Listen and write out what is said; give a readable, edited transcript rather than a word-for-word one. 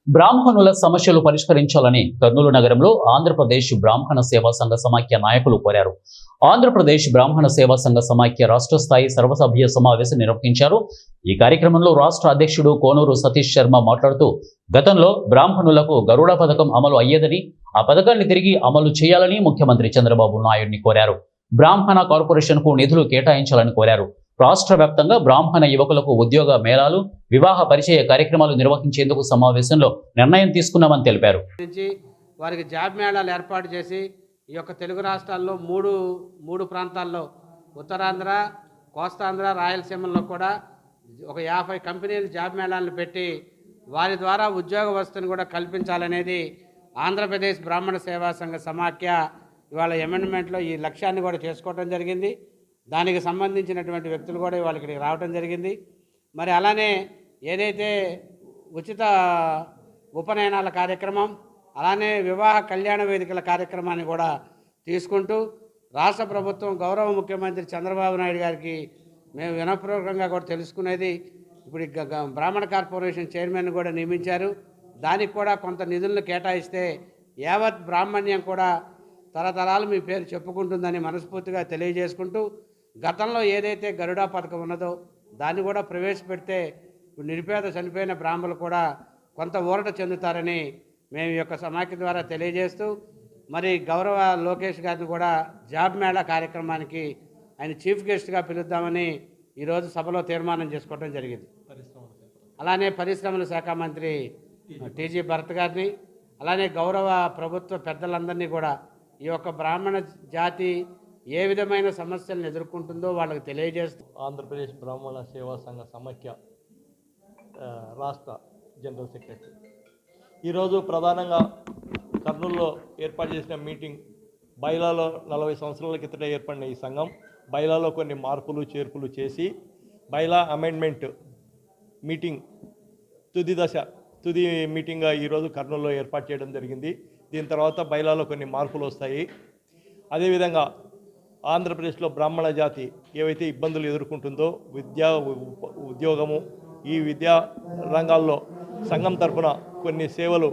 బ్రాహ్మణుల సమస్యలు పరిష్కరించాలని కర్నూలు నగరంలో ఆంధ్రప్రదేశ్ బ్రాహ్మణ సేవా సంఘ సమాఖ్య నాయకులు కోరారు. ఆంధ్రప్రదేశ్ బ్రాహ్మణ సేవా సంఘ సమాఖ్య రాష్ట్ర స్థాయి సర్వసభ్య సమావేశం నిర్వహించారు. ఈ కార్యక్రమంలో రాష్ట్ర అధ్యక్షుడు కోనూరు సతీష్ శర్మ మాట్లాడుతూ, గతంలో బ్రాహ్మణులకు గరుడ పథకం అమలు అయ్యేదని, ఆ పథకాన్ని తిరిగి అమలు చేయాలని ముఖ్యమంత్రి చంద్రబాబు నాయుడిని కోరారు. బ్రాహ్మణ కార్పొరేషన్ కు నిధులు కేటాయించాలని కోరారు. రాష్ట్ర వ్యాప్తంగా బ్రాహ్మణ యువకులకు ఉద్యోగ మేళాలు, వివాహ పరిచయ కార్యక్రమాలు నిర్వహించేందుకు సమావేశంలో నిర్ణయం తీసుకున్నామని తెలిపారు. వారికి జాబ్ మేళాలు ఏర్పాటు చేసి ఈ యొక్క తెలుగు రాష్ట్రాల్లో మూడు ప్రాంతాల్లో ఉత్తరాంధ్ర, కోస్తాంధ్ర, రాయలసీమలో కూడా ఒక 50 కంపెనీలు జాబ్ మేళాలను పెట్టి వారి ద్వారా ఉద్యోగ వసతిని కూడా కల్పించాలనేది ఆంధ్రప్రదేశ్ బ్రాహ్మణ సేవా సంఘ సమాఖ్య ఇవాళ అమెండ్మెంట్లో ఈ లక్ష్యాన్ని కూడా చేసుకోవడం జరిగింది. దానికి సంబంధించినటువంటి వ్యక్తులు కూడా ఇవాళ ఇక్కడికి రావడం జరిగింది. మరి అలానే ఏదైతే ఉచిత ఉపనయనాల కార్యక్రమం, అలానే వివాహ కళ్యాణ వేదికల కార్యక్రమాన్ని కూడా తీసుకుంటూ రాష్ట్ర ప్రభుత్వం గౌరవ ముఖ్యమంత్రి చంద్రబాబు నాయుడు గారికి మేము వినపూర్వకంగా కూడా తెలుసుకునేది, ఇప్పుడు బ్రాహ్మణ కార్పొరేషన్ చైర్మన్ కూడా నియమించారు. దానికి కూడా కొంత నిధులను కేటాయిస్తే యావత్ బ్రాహ్మణ్యం కూడా తరతరాలు మీ పేరు చెప్పుకుంటుందని మనస్ఫూర్తిగా తెలియజేసుకుంటూ, గతంలో ఏదైతే గరుడా పథకం ఉన్నదో దాన్ని కూడా ప్రవేశపెడితే నిరుపేద చనిపోయిన బ్రాహ్మణులు కూడా కొంత ఊరట చెందుతారని మేము ఈ యొక్క సమాఖ్య ద్వారా తెలియజేస్తూ, మరి గౌరవ లోకేష్ గారిని కూడా జాబ్ మేళా కార్యక్రమానికి ఆయన చీఫ్ గెస్ట్గా పిలుద్దామని ఈరోజు సభలో తీర్మానం చేసుకోవడం జరిగింది. అలానే పరిశ్రమల శాఖ మంత్రి టీజీ భరత్ గారిని, అలానే గౌరవ ప్రభుత్వ పెద్దలందరినీ కూడా ఈ యొక్క బ్రాహ్మణ జాతి ఏ విధమైన సమస్యలను ఎదుర్కొంటుందో వాళ్ళకి తెలియజేస్తూ ఆంధ్రప్రదేశ్ బ్రాహ్మణ సేవా సంఘ సమాఖ్య రాష్ట్ర జనరల్ సెక్రటరీ ఈరోజు ప్రధానంగా కర్నూలులో ఏర్పాటు చేసిన మీటింగ్, బైలాలో 40 సంవత్సరాల కిందట ఏర్పడిన ఈ సంఘం బైలాలో కొన్ని మార్పులు చేర్పులు చేసి బైలా అమెండ్మెంట్ మీటింగ్ తుది మీటింగ్గా ఈరోజు కర్నూలులో ఏర్పాటు చేయడం జరిగింది. దీని తర్వాత బైలాలో కొన్ని మార్పులు వస్తాయి. అదేవిధంగా ఆంధ్రప్రదేశ్లో బ్రాహ్మణ జాతి ఏవైతే ఇబ్బందులు ఎదుర్కొంటుందో ఉద్యోగము, ఈ విద్యా రంగాల్లో సంఘం తరఫున కొన్ని సేవలు